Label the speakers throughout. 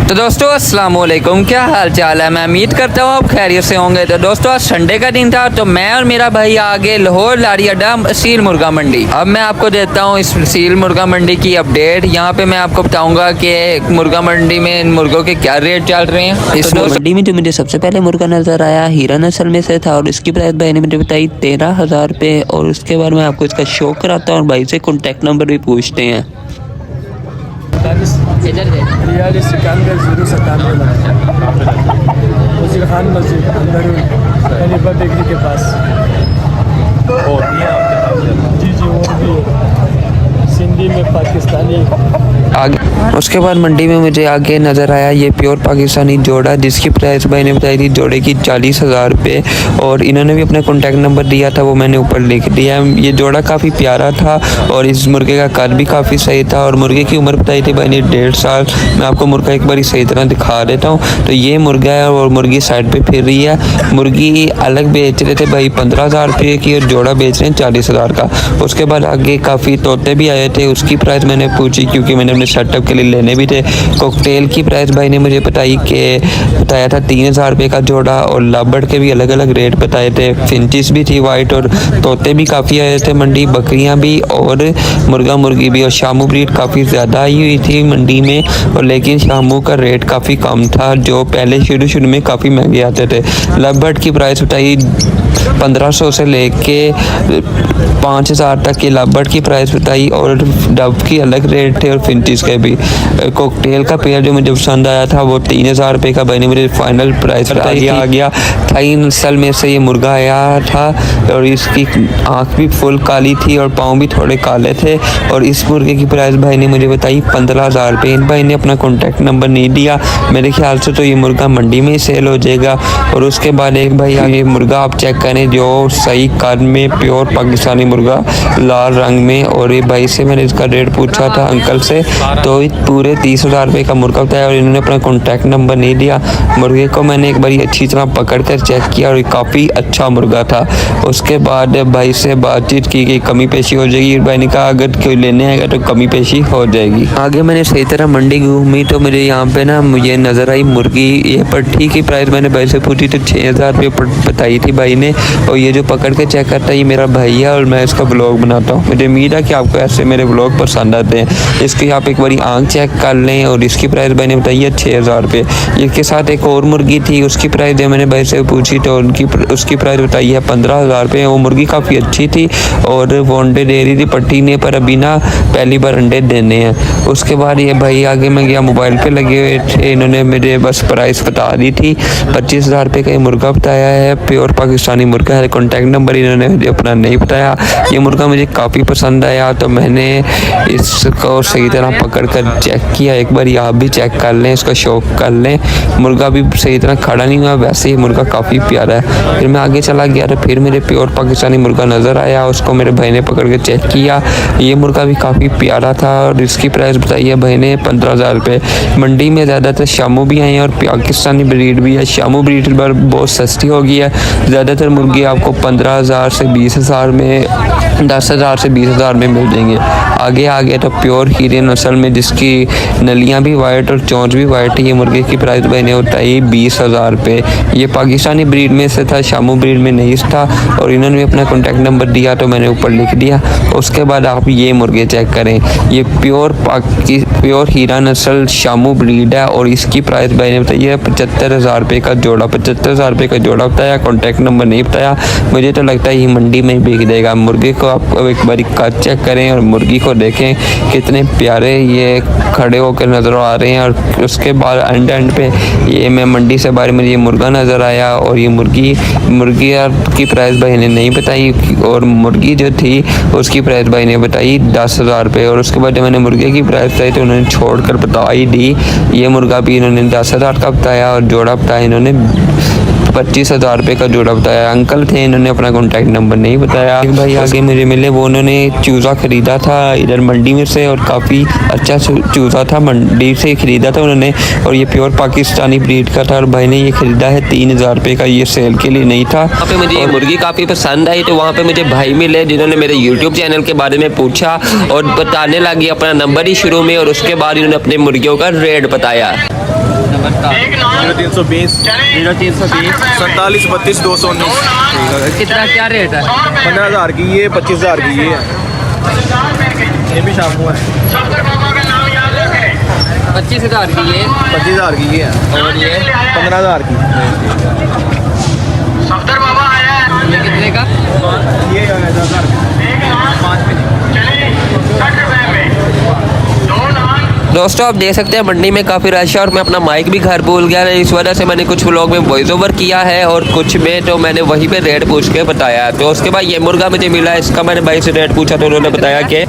Speaker 1: तो दोस्तों अस्सलाम वालेकुम, क्या हाल चाल है। मैं उम्मीद करता हूँ आप खैरियत से होंगे। तो दोस्तों आज संडे का दिन था, तो मैं और मेरा भाई आगे लाहौर लाड़ी अड्डा सील मुर्गा मंडी। अब मैं आपको देता हूँ इस सील मुर्गा मंडी की अपडेट। यहाँ पे मैं आपको बताऊंगा कि मुर्गा मंडी में इन मुर्गों के क्या रेट चल रहे हैं। इस
Speaker 2: मंडी में जो मुझे सबसे पहले मुर्गा नजर आया हीरा नस्ल में से था और इसकी प्राइस भाई ने मुझे बताई 13,000 रुपये। और उसके बाद मैं आपको इसका शो कराता हूँ और भाई से कॉन्टैक्ट नंबर भी पूछते हैं।
Speaker 3: खान मस्जिद बेकरी के पास जी वो भी सिंधी में पाकिस्तानी।
Speaker 2: आगे उसके बाद मंडी में मुझे आगे नज़र आया ये प्योर पाकिस्तानी जोड़ा, जिसकी प्राइस भाई ने बताई थी जोड़े की 40,000 रुपये। और इन्होंने भी अपना कॉन्टैक्ट नंबर दिया था, वो मैंने ऊपर लिख दिया। ये जोड़ा काफ़ी प्यारा था और इस मुर्गे का कद भी काफ़ी सही था। और मुर्गे की उम्र बताई थी भाई ने 1.5 साल। मैं आपको मुर्गा एक बार सही तरह दिखा देता हूँ। तो ये मुर्गा है और मुर्गी साइड पर फिर रही है। मुर्गी अलग बेच रहे थे भाई 15,000 रुपये की और जोड़ा बेच रहे हैं 40,000 का। उसके बाद आगे काफ़ी तोते भी आए थे, उसकी प्राइस मैंने पूछी क्योंकि मैंने अपने सेटअप के लिए लेने भी थे। कॉकटेल की प्राइस भाई ने मुझे बताया था 3,000 रुपये का जोड़ा। और लाबड़ के भी अलग अलग रेट बताए थे। फिंचिस भी थी वाइट और तोते भी काफ़ी आए थे मंडी, बकरियां भी और मुर्गा मुर्गी भी। और शामू ब्रीड काफ़ी ज़्यादा आई हुई थी मंडी में, और लेकिन शामू का रेट काफ़ी कम था जो पहले शुरू में काफ़ी महंगे आते थे। लाबड़ की प्राइस बताई 1500 से लेके 5,000 तक की लाबड़ की प्राइस बताई। और डब की अलग रेट थे और फिंचिस के भी। कॉकटेल का पेयर जो मुझे पसंद आया था वो 3,000 रुपये का भाई ने मुझे फाइनल प्राइस बताई। आ गया थाई नस्ल में से ये मुर्गा आया था और इसकी आँख भी फुल काली थी और पाँव भी थोड़े काले थे। और इस मुर्गे की प्राइस भाई ने मुझे बताई 15,000 रुपये। इन भाई ने अपना कॉन्टैक्ट नंबर नहीं दिया, मेरे ख्याल से तो ये मुर्गा मंडी में ही सेल हो जाएगा। और उसके बाद एक भाई ये मुर्गा आप चेक करें जो सही कद में प्योर पाकिस्तानी मुर्गा लाल रंग में। और ये भाई से मैंने इसका रेट पूछा था अंकल से, तो पूरे 30,000 रुपये का मुर्गा बताया और इन्होंने अपना कॉन्टैक्ट नंबर नहीं दिया। मुर्गे को मैंने एक बार अच्छी तरह पकड़ कर चेक किया और काफ़ी अच्छा मुर्गा था। उसके बाद भाई से बातचीत की कि कमी पेशी हो जाएगी। भाई ने कहा अगर कोई लेने आएगा तो कमी पेशी हो जाएगी। आगे मैंने सही तरह मंडी घूमी तो मुझे यहाँ पे ना मुझे नज़र आई मुर्गी। ये पट्टी की प्राइस मैंने भाई से पूछी तो 6,000 रुपये बताई थी भाई ने। और ये जो पकड़ के चेक करता है ये मेरा भाई है और मैं इसका ब्लॉग बनाता हूँ। मुझे उम्मीद है कि आपको ऐसे मेरे ब्लॉग पसंद आते हैं। इसकी आप एक बारी आँख चेक कर लें। और इसकी प्राइस भाई ने बताई है 6,000 रुपये। इसके साथ एक और मुर्गी थी, उसकी प्राइस जब मैंने भाई से पूछी तो उसकी प्राइस बताई है 15,000 रुपये। वो मुर्गी काफ़ी अच्छी थी और वो अंडे दे रही थी पट्टी ने, पर अभी ना पहली बार अंडे देने हैं। उसके बाद ये भाई आगे मैं गया, मोबाइल पे लगे हुए थे, इन्होंने मुझे बस प्राइस बता दी थी। 25,000 रुपये का ये मुर्गा बताया है, प्योर पाकिस्तानी मुर्गा है। कॉन्टैक्ट नंबर इन्होंने मुझे अपना नहीं बताया। ये मुर्गा मुझे काफ़ी पसंद आया तो मैंने इसको सही तरह पकड़ कर चेक किया। एक बार आप भी चेक कर लें, इसका शौक कर लें। मुर्गा भी सही तरह खड़ा नहीं हुआ, वैसे ही मुर्गा काफ़ी प्यारा है। फिर मैं आगे चला गया तो फिर मेरे प्योर पाकिस्तानी मुर्गा नज़र आया, उसको मेरे भाई ने पकड़ के चेक किया। ये मुर्गा भी काफ़ी प्यारा था और इसकी प्राइस बताई है भाई ने 15,000 रुपये। मंडी में ज़्यादातर शामू भी आए हैं और पाकिस्तानी ब्रीड भी है। शामू ब्रीड पर बहुत सस्ती हो गई है। ज़्यादातर मुर्गी आपको 15,000 से 20,000 में, 10,000 से 20,000 में मिल जाएंगे। आगे तो प्योर हीरे नस्ल में जिसकी नलियाँ भी वाइट और चोंच भी वाइट है, ये मुर्गे की प्राइस मैंने बताई 20,000 रुपये। ये पाकिस्तानी ब्रीड में से था, शामू ब्रीड में नहीं था। और इन्होंने भी अपना कॉन्टैक्ट नंबर दिया तो मैंने ऊपर लिख दिया। उसके बाद आप ये मुर्गे चेक करें, ये प्योर हीरा नस्ल शामू ब्रीड है और इसकी प्राइस मैंने बताई है 75,000 रुपये का जोड़ा। 75,000 रुपये का जोड़ा बताया, कॉन्टैक्ट नंबर नहीं बताया। मुझे तो लगता है ये मंडी में बिक देगा। मुर्गे को आप एक बार कद चेक करें और मुर्गी को देखें कितने प्यारे ये खड़े होकर नज़र आ रहे हैं। और उसके बाद एंड पे ये मैं मंडी से बाहर मुझे ये मुर्गा नज़र आया और ये मुर्गी की प्राइस भाई ने नहीं बताई। और मुर्गी जो थी उसकी प्राइस भाई ने बताई 10,000 रुपये। और उसके बाद जब मैंने मुर्गे की प्राइस बताई तो उन्होंने छोड़ कर बता ही दी। ये मुर्गा भी इन्होंने 10,000 का बताया और जोड़ा बताया इन्होंने 25,000 रुपये का जोड़ा बताया। अंकल थे, इन्होंने अपना कॉन्टैक्ट नंबर नहीं बताया। एक भाई आगे मुझे मिले, वो उन्होंने चूज़ा ख़रीदा था इधर मंडी में से और काफ़ी अच्छा चूज़ा था, मंडी से ख़रीदा था उन्होंने। और ये प्योर पाकिस्तानी ब्रीड का था और भाई ने ये ख़रीदा है 3,000 रुपये का, ये सेल के लिए नहीं था।
Speaker 4: वहाँ पे मुझे ये मुर्गी काफ़ी पसंद आई तो वहाँ पे मुझे भाई मिले जिन्होंने मेरे यूट्यूब चैनल के बारे में पूछा और बताने लगी अपना नंबर ही शुरू में और उसके बाद इन्होंने अपने मुर्गियों का रेट बताया।
Speaker 5: 0320 47 32 219।
Speaker 1: कितना क्या रेट है?
Speaker 5: 15,000 की ये, 25,000 की ये है। ये भी शामू है।
Speaker 1: 25,000 की ये,
Speaker 5: 25,000 की ये है।
Speaker 1: और ये
Speaker 5: 15,000 की
Speaker 1: ये कितने का?
Speaker 5: ये 10,000 5 में।
Speaker 4: दोस्तों आप देख सकते हैं मंडी में काफ़ी रश है और मैं अपना माइक भी घर भूल गया, इस वजह से मैंने कुछ व्लॉग में वॉइस ओवर किया है और कुछ में तो मैंने वहीं पे रेट पूछ के बताया। तो उसके बाद ये मुर्गा मुझे मिला, इसका मैंने भाई से रेट पूछा तो उन्होंने बताया कि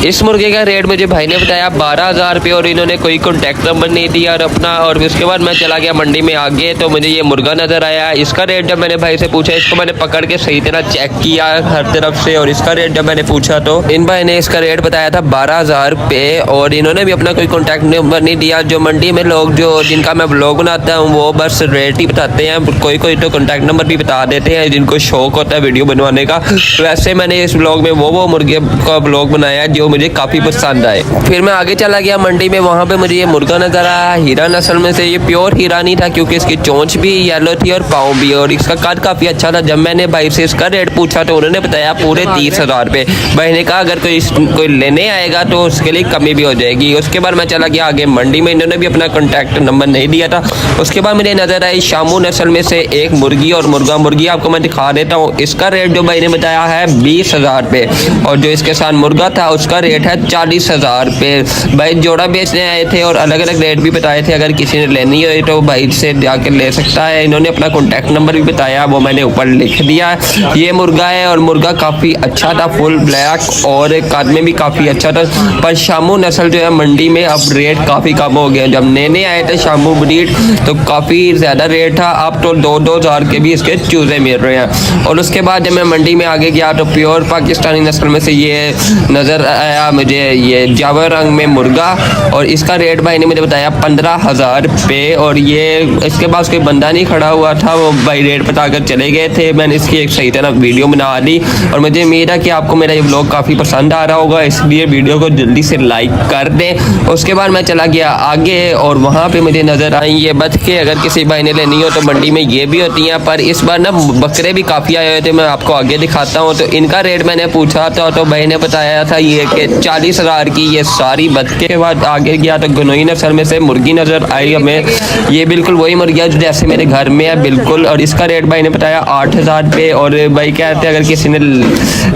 Speaker 4: इस मुर्गे का रेट मुझे भाई ने बताया 12,000 रुपये और इन्होंने कोई कॉन्टैक्ट नंबर नहीं दिया और अपना। और उसके बाद मैं चला गया मंडी में आगे तो मुझे ये मुर्गा नज़र आया। इसका रेट जब मैंने भाई से पूछा, इसको मैंने पकड़ के सही तरह चेक किया हर तरफ से और इसका रेट जब मैंने पूछा तो इन भाई ने इसका रेट बताया था 12,000 रुपये और इन्होंने भी अपना कोई कॉन्टैक्ट नंबर नहीं दिया। जो मंडी में लोग जो जिनका मैं ब्लॉग बनाता हूँ वो बस रेट ही बताते हैं, कोई कोई तो कॉन्टैक्ट नंबर भी बता देते हैं जिनको शौक होता है वीडियो बनवाने का। वैसे मैंने इस ब्लॉग में वो मुर्गे का ब्लॉग बनाया जो मुझे काफ़ी पसंद आए। फिर मैं आगे चला गया मंडी में, वहाँ पे मुझे ये मुर्गा नज़र आया हीरा नस्ल में से। ये प्योर हीरा नहीं था क्योंकि इसकी चोंच भी येलो थी और पाँव भी, और इसका कद काफ़ी अच्छा था। जब मैंने भाई से इसका रेट पूछा तो उन्होंने बताया पूरे 30,000 रुपये। भाई ने कहा अगर कोई लेने आएगा तो उसके लिए कमी भी हो जाएगी। उसके बाद मैं चला गया आगे मंडी में, इन्होंने भी अपना कॉन्टैक्ट नंबर नहीं दिया था। उसके बाद मुझे नज़र आई शामू नस्ल में से एक मुर्गी और मुर्गी आपको मैं दिखा देता हूँ। इसका रेट जो भाई ने बताया है 20,000 रुपये और जो इसके साथ मुर्गा था उसका रेट है 40,000 रुपये। भाई जोड़ा बेचने आए थे और अलग अलग रेट भी बताए थे, अगर किसी ने लेनी हो तो भाई से जाकर ले सकता है। इन्होंने अपना कॉन्टैक्ट नंबर भी बताया, वो मैंने ऊपर लिख दिया। ये मुर्गा है और मुर्गा काफ़ी अच्छा था, फुल ब्लैक और कद में भी काफ़ी अच्छा था। पर शामू नस्ल जो है मंडी में अब रेट काफ़ी कम हो गया। जब नए आए थे शामू ब्रीड तो काफ़ी ज़्यादा रेट था, अब तो 2,000 के भी इसके चूज़े मिल रहे हैं। और उसके बाद जब मैं मंडी में आगे गया तो प्योर पाकिस्तानी नस्ल में से ये नज़र आया मुझे, ये जावा रंग में मुर्गा और इसका रेट भाई ने मुझे बताया 15,000 रुपये। और ये इसके पास कोई बंदा नहीं खड़ा हुआ था, वो भाई रेट बताकर चले गए थे। मैंने इसकी एक सही तरह वीडियो बना दी और मुझे उम्मीद है कि आपको मेरा ये व्लॉग काफ़ी पसंद आ रहा होगा, इसलिए वीडियो को जल्दी से लाइक कर दें। उसके बाद मैं चला गया आगे और वहाँ पे मुझे नज़र आई ये बतखें। अगर किसी भाई ने लेनी हो तो मंडी में ये भी होती हैं, पर इस बार ना बकरे भी काफ़ी आए हुए थे, मैं आपको आगे दिखाता हूँ। तो इनका रेट मैंने पूछा था तो भाई ने बताया था ये कि 40,000 की ये सारी बतखें। के बाद आगे गया तो गनोई नस्ल में से मुर्गी नज़र आई हमें। ये बिल्कुल वही मुर्गी है जैसे मेरे घर में है बिल्कुल, और इसका रेट भाई ने बताया 8,000 रुपये। और भाई कहते हैं अगर किसी ने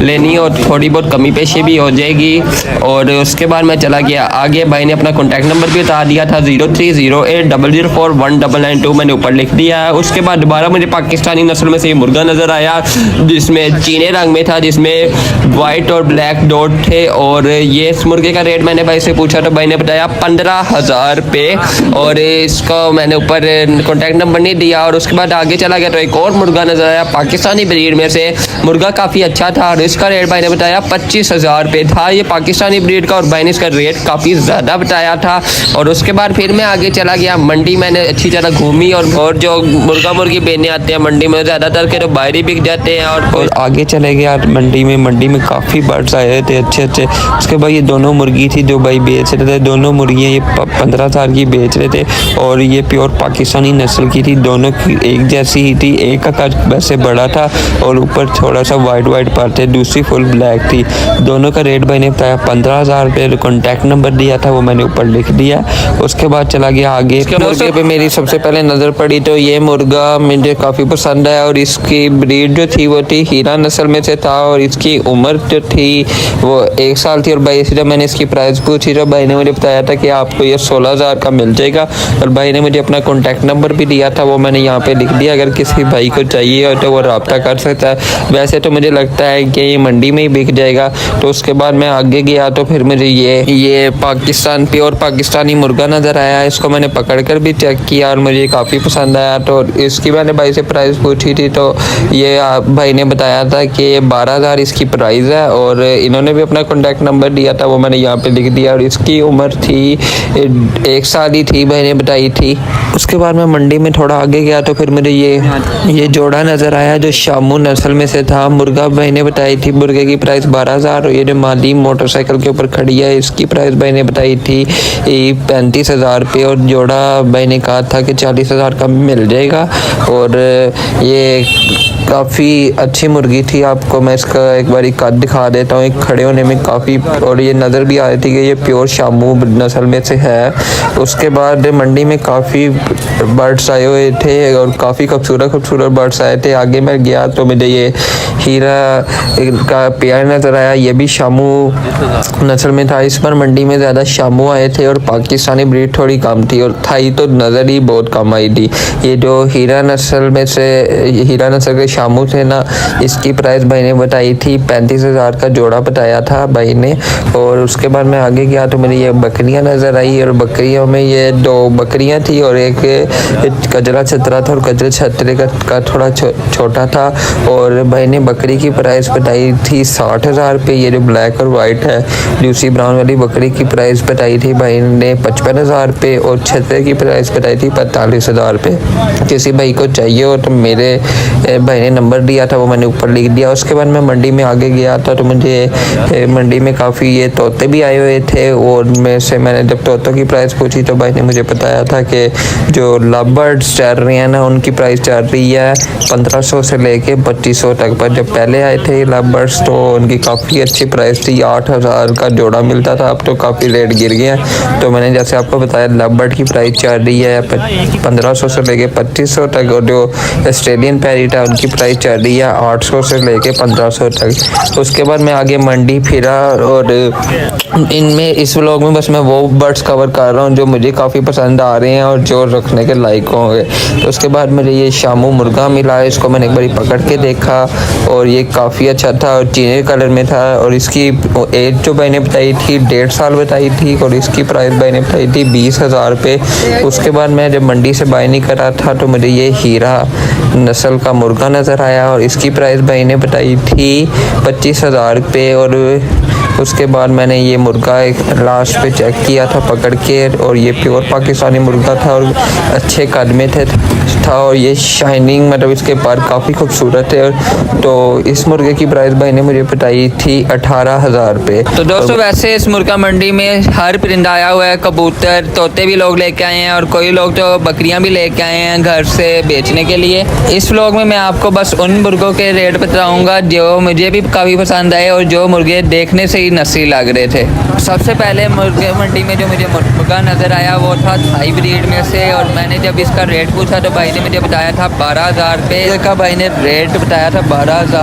Speaker 4: लेनी हो तो थोड़ी बहुत कमी पेशी भी हो जाएगी। और उसके बाद मैं चला गया आगे, भाई ने अपना कॉन्टैक्ट नंबर भी बता दिया था 030800419992, मैंने ऊपर लिख दिया है। उसके बाद दोबारा मुझे पाकिस्तानी नस्ल में से ये मुर्गा नज़र आया जिसमें चीने रंग में था, जिसमें वाइट और ब्लैक डॉट थे। और ये इस मुर्गे का रेट मैंने भाई से पूछा तो भाई ने बताया 15,000 रुपये और इसका मैंने ऊपर कॉन्टैक्ट नंबर नहीं दिया। और उसके बाद आगे चला गया तो एक और मुर्गा नज़र आया पाकिस्तानी ब्रीड में से, मुर्गा काफ़ी अच्छा था और इसका रेट भाई ने बताया 25,000 रुपये था। ये पाकिस्तानी ब्रीड का और भाई ने इसका रेट काफ़ी ज़्यादा बताया था। और उसके बाद फिर मैं आगे चला गया मंडी, मैंने अच्छी तरह घूमी और जो मुर्गा मुर्गी बेचने आते हैं मंडी में ज़्यादातर के तो बाहर ही बिक जाते हैं। और
Speaker 2: आगे चले गया मंडी में काफ़ी बर्ड्स आए थे अच्छे। उसके बाद ये दोनों मुर्गी थी जो भाई बेच रहे थे, दोनों मुर्गियाँ ये 15,000 की बेच रहे थे और ये प्योर पाकिस्तानी नस्ल की थी। दोनों की एक जैसी ही थी, एक का कद वैसे बड़ा था और ऊपर थोड़ा सा वाइट पर थे, दूसरी फुल ब्लैक थी। दोनों का रेट भाई ने बताया 15,000 रुपये। कॉन्टैक्ट नंबर दिया था वो मैंने ऊपर लिख दिया। उसके बाद चला गया आगे, मुर्गे पे मेरी सबसे पहले नज़र पड़ी तो ये मुर्गा मुझे काफ़ी पसंद आया और इसकी ब्रीड जो थी वो थी हीरा नस्ल में से था और इसकी उम्र जो थी वो 1 साल थी। और भाई इसी जब मैंने इसकी प्राइस पूछी तो भाई ने मुझे बताया था कि आपको ये 16,000 का मिल जाएगा। और भाई ने मुझे अपना कॉन्टैक्ट नंबर भी दिया था, वो मैंने यहाँ पे लिख दिया, अगर किसी भाई को चाहिए हो तो वो रब्ता कर सकता है। वैसे तो मुझे लगता है कि ये मंडी में ही बिक जाएगा। तो उसके बाद मैं आगे गया तो फिर मुझे ये पाकिस्तान प्योर पाकिस्तानी मुर्गा नज़र आया। इसको मैंने पकड़ कर भी चेक किया और मुझे काफ़ी पसंद आया। तो इसकी मैंने भाई से प्राइस पूछी थी तो ये भाई ने बताया था कि 12,000 इसकी प्राइस है। और इन्होंने भी अपना कॉन्टैक्ट कॉन्टैक्ट नंबर दिया था वो मैंने यहाँ पे लिख दिया और इसकी उम्र थी 1 साल ही थी, भाई ने बताई थी। उसके बाद मैं मंडी में थोड़ा आगे गया तो फिर मुझे ये जोड़ा नज़र आया जो शामू नस्ल में से था। मुर्गा भाई ने बताई थी मुर्गे की प्राइस 12,000 और ये जो माली मोटरसाइकिल के ऊपर खड़ी है इसकी प्राइस भाई ने बताई थी 35,000 रुपये और जोड़ा भाई ने कहा था कि 40,000 का मिल जाएगा। और ये काफ़ी अच्छी मुर्गी थी, आपको मैं इसका एक बार कद दिखा देता हूँ। एक खड़े होने में काफ़ी, और ये नज़र भी आ रही थी कि ये प्योर शामू नस्ल में से है। उसके बाद मंडी में काफ़ी बर्ड्स आए हुए थे और काफ़ी खूबसूरत बर्ड्स आए थे। आगे मैं गया तो मुझे ये हीरा का पेयर नज़र आया, ये भी शामू नस्ल में था। इस बार मंडी में ज़्यादा शामू आए थे और पाकिस्तानी ब्रीड थोड़ी कम थी और थाई तो नज़र ही बहुत कम आई थी। ये जो हीरा नस्ल के शामू थे ना, इसकी प्राइस भाई ने बताई थी 35,000 का जोड़ा बताया था भाई ने। और उसके बाद मैं आगे गया तो मुझे ये बकरियां नज़र आई और बकरियों में ये 2 बकरियां थी और एक कजरा छतरा था और कजरा छतरे का थोड़ा छोटा था। और भाई ने बकरी की प्राइस बताई थी 60,000 रुपये। ये जो ब्लैक और वाइट है जूसी ब्राउन वाली बकरी की प्राइस बताई थी भाई ने 55,000 रुपये और छतरे की प्राइस बताई थी 45,000 रुपये। किसी भाई को चाहिए हो तो मेरे भाई ने नंबर दिया था वो मैंने ऊपर लिख दिया। उसके बाद मैं मंडी में आगे गया था तो मुझे मंडी में काफ़ी ये तोते भी आए हुए थे और मैंने जब तोतों की प्राइस पूछी तो भाई ने मुझे बताया था कि जो लव बर्ड्स चल रही हैं ना उनकी प्राइस चल रही है 1500 से लेके 2500 तक। पर जब पहले आए थे लव बर्ड्स तो उनकी काफ़ी अच्छी प्राइस थी, 8,000 का जोड़ा मिलता था। अब तो काफ़ी रेट गिर गया। तो मैंने जैसे आपको बताया लव बर्ड की प्राइस चल रही है 1500 से लेके 2500 तक और जो ऑस्ट्रेलियन पैरेट है उनकी प्राइस चल रही है 800 से लेके 1500 तक। उसके बाद मैं आगे मंडी फिरा और इनमें इस व्लॉग में बस मैं वो बर्ड्स कवर कर रहा हूँ जो मुझे काफ़ी पसंद आ रहे हैं और जो रखने के लायक होंगे। तो उसके बाद मुझे ये शामू मुर्गा मिला, इसको मैंने एक बारी पकड़ के देखा और ये काफ़ी अच्छा था और चीनी कलर में था और इसकी एज जो भाई ने बताई थी 1.5 साल बताई थी और इसकी प्राइस भाई ने बताई थी 20,000 रुपये। उसके बाद मैं जब मंडी से बाय नहीं करा था तो मुझे ये हीरा नस्ल का मुर्गा नज़र आया और इसकी प्राइस भाई ने बताई थी 25,000 रुपये। और उसके बाद मैंने ये मुर्गा एक लास्ट पे चेक किया था पकड़ के और ये प्योर पाकिस्तानी मुर्गा था और अच्छे कद में था और ये शाइनिंग मतलब इसके पर काफ़ी खूबसूरत है। तो इस मुर्गे की प्राइस भाई ने मुझे बताई थी 18,000 रुपये।
Speaker 1: तो दोस्तों वैसे इस मुर्गा मंडी में हर परिंदा आया हुआ है, कबूतर तोते भी लोग लेके आए हैं और कोई लोग तो बकरियां भी लेके आए हैं घर से बेचने के लिए। इस व्लॉग में मैं आपको बस उन मुर्गों के रेट बताऊंगा जो मुझे भी काफ़ी पसंद आए और जो मुर्गे देखने से ही नस्ली लग रहे थे। सबसे पहले मुर्गे मंडी में जो मुझे मुर्गा नज़र आया वो था थाई ब्रीड में से और मैंने जब इसका रेट पूछा तो भाई ने मुझे बताया था 12,000 रुपये का भाई ने रेट बताया था 12,000।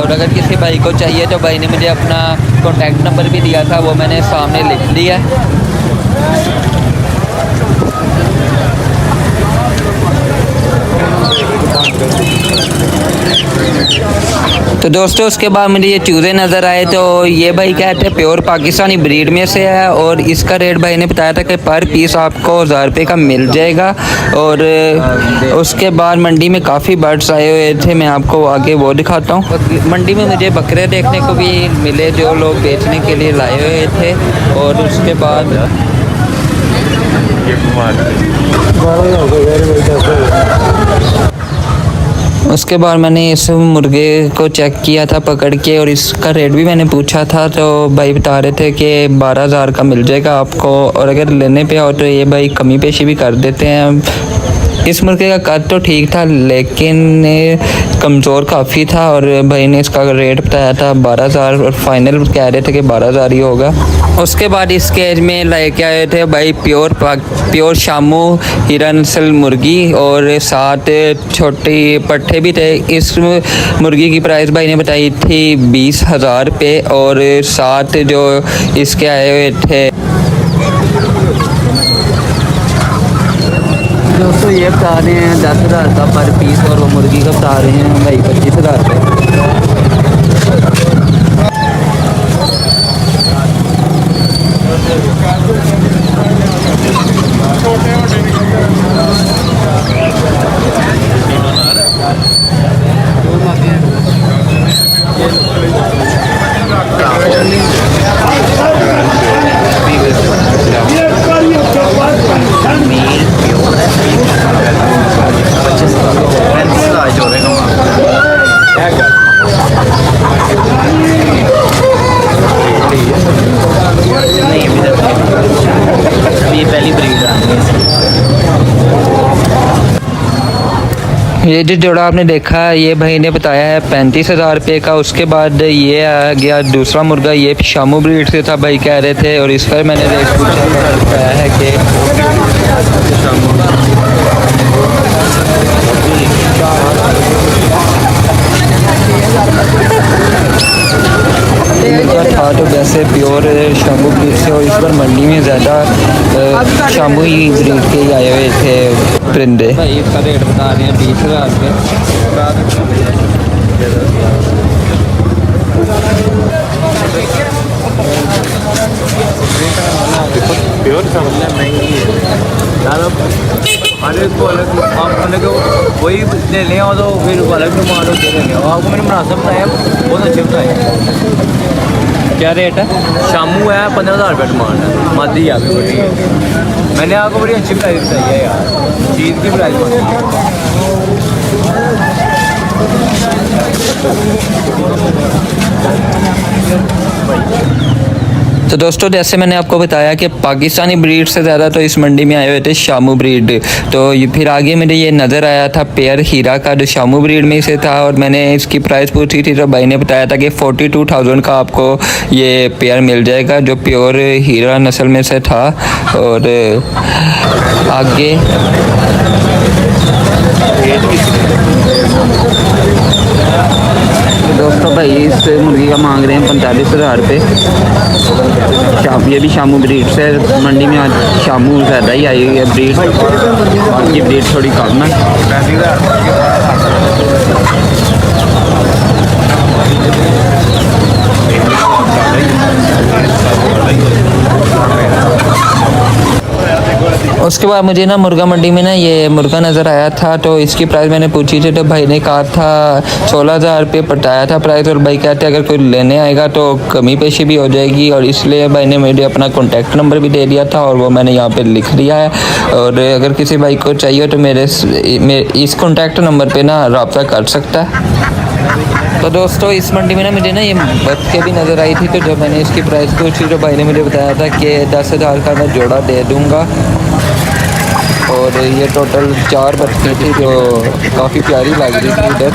Speaker 1: और अगर किसी भाई को चाहिए तो भाई ने मुझे अपना कॉन्टैक्ट नंबर भी दिया था वो मैंने सामने लिख दिया। तो दोस्तों उसके बाद मुझे ये चूज़े नज़र आए तो ये भाई कहते हैं प्योर पाकिस्तानी ब्रीड में से है और इसका रेट भाई ने बताया था कि पर पीस आपको 1,000 रुपये का मिल जाएगा। और उसके बाद मंडी में काफ़ी बर्ड्स आए हुए थे, मैं आपको आगे वो दिखाता हूँ। मंडी में मुझे बकरे देखने को भी मिले जो लोग बेचने के लिए लाए हुए थे। और उसके बाद मैंने इस मुर्गे को चेक किया था पकड़ के और इसका रेट भी मैंने पूछा था तो भाई बता रहे थे कि 12,000 का मिल जाएगा आपको और अगर लेने पे आओ तो ये भाई कमी पेशी भी कर देते हैं। इस मुर्गे का कद तो ठीक था लेकिन कमज़ोर काफ़ी था और भाई ने इसका रेट बताया था 12,000 और फाइनल कह रहे थे कि 12,000 ही होगा। उसके बाद इस केज में लेके आए थे भाई प्योर शामू हीरा नस्ल मुर्गी और साथ छोटी पट्टे भी थे। इस मुर्गी की प्राइस भाई ने बताई थी 20,000 रुपये और साथ जो इसके आए हुए थे दोस्तों ये बता रहे हैं 10,000 का पर पीस और वो मुर्गी का बता रहे हैं भाई 25,000 रुपये। ये जो जोड़ा आपने देखा ये भाई ने बताया है 35,000 रुपये का। उसके बाद ये आ गया दूसरा मुर्गा, ये शामू ब्रीड से था भाई कह रहे थे, और इसका मैंने रेट पूछा बताया है कि था तो वैसे प्योर शामू ब्रीड से, और इस पर मंडी में ज़्यादा शामू ही ब्रीड के ही आए हुए थे परिंदे। भाई इसका रेट बता रहे हैं 20,000
Speaker 5: प्योर का मतलब महंगी है यार। अरे को अलग आप अलग वही ले लें और तो फिर अलग टमाटो दे लेंगे। आपको मैंने मुनासिब बताया, बहुत अच्छे बताए।
Speaker 1: क्या रेट है?
Speaker 5: शामू है 15,000 रुपये टमाटर, मादी आपकी बड़ी है। मैंने आपको बड़ी अच्छी प्राइस बताई है यार, चीज़ की प्राइस
Speaker 1: तो दोस्तों जैसे मैंने आपको बताया कि पाकिस्तानी ब्रीड से ज़्यादा तो इस मंडी में आए हुए थे शामू ब्रीड। तो फिर आगे मुझे ये नज़र आया था पेयर हीरा का जो शामू ब्रीड में से था, और मैंने इसकी प्राइस पूछी थी तो भाई ने बताया था कि 42,000 का आपको ये पेयर मिल जाएगा, जो प्योर हीरा नस्ल में से था। और आगे दोस्तों भाई इस मुर्गी का मांग रहे हैं 45,000 रुपये। ये भी शामू ब्रीड से, मंडी में आज शामू ज़्यादा ही आई हुई है ब्रीड, बाकी ब्रीड थोड़ी कम है। उसके बाद मुझे ना मुर्गा मंडी में ना ये मुर्गा नज़र आया था, तो इसकी प्राइस मैंने पूछी थी तो भाई ने कहा था 16,000 रुपये बताया था प्राइस, और भाई कहते अगर कोई लेने आएगा तो कमी पेशी भी हो जाएगी, और इसलिए भाई ने मुझे अपना कॉन्टैक्ट नंबर भी दे दिया था और वो मैंने यहाँ पे लिख दिया है। और अगर किसी भाई को चाहिए तो मेरे इस कॉन्टैक्ट नंबर पर ना रब्ता कर सकता है। तो दोस्तों इस मंडी में ना मुझे ना ये बत्तखें भी नज़र आई थी, तो जब मैंने इसकी प्राइस पूछी तो भाई ने मुझे बताया था कि 10,000 का मैं जोड़ा दे दूँगा। और ये टोटल 4 बत्तखें थी जो काफ़ी प्यारी लग रही थी इधर।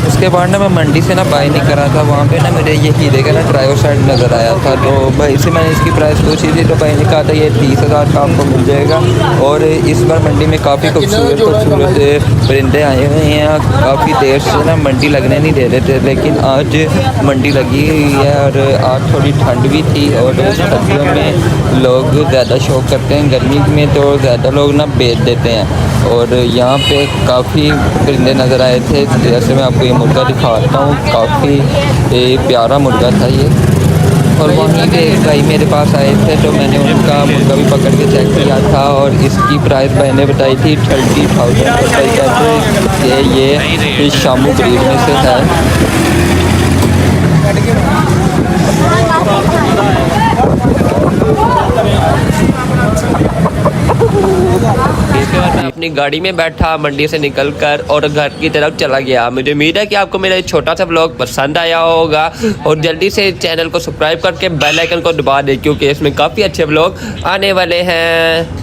Speaker 1: उसके बाद ना मैं मंडी से ना बाई नहीं करा था, वहाँ पे ना मुझे ये हीरे का ना ड्राइवर साइड नज़र आया था, तो भाई से मैंने इसकी प्राइस पूछी थी तो भाई ने कहा था ये 30,000 का आपको मिल जाएगा। और इस बार मंडी में काफ़ी खूबसूरत परिंदे आए हुए हैं। काफ़ी देर से ना मंडी लगने नहीं दे रहे थे, लेकिन आज मंडी लगी हुई है, और आज थोड़ी ठंड भी थी, और सर्दियों में लोग ज़्यादा शौक़ करते हैं, गर्मी में तो ज़्यादा लोग ना बेच देते हैं। और यहाँ पे काफ़ी परिंदे नज़र आए थे, जैसे मैं आपको ये मुर्गा दिखाता हूँ, काफ़ी प्यारा मुर्गा था ये। और वहीं पे एक भाई मेरे पास आए थे तो मैंने उनका मुर्गा भी पकड़ के चेक किया था, और इसकी प्राइस भाई ने बताई थी 30,000 रुपये। कहते ये शामू ब्रीड में से है।
Speaker 4: अपनी गाड़ी में बैठा मंडी से निकलकर और घर की तरफ चला गया। मुझे उम्मीद है कि आपको मेरा छोटा सा व्लॉग पसंद आया होगा, और जल्दी से चैनल को सब्सक्राइब करके बेल आइकन को दबा दें, क्योंकि इसमें काफ़ी अच्छे व्लॉग आने वाले हैं।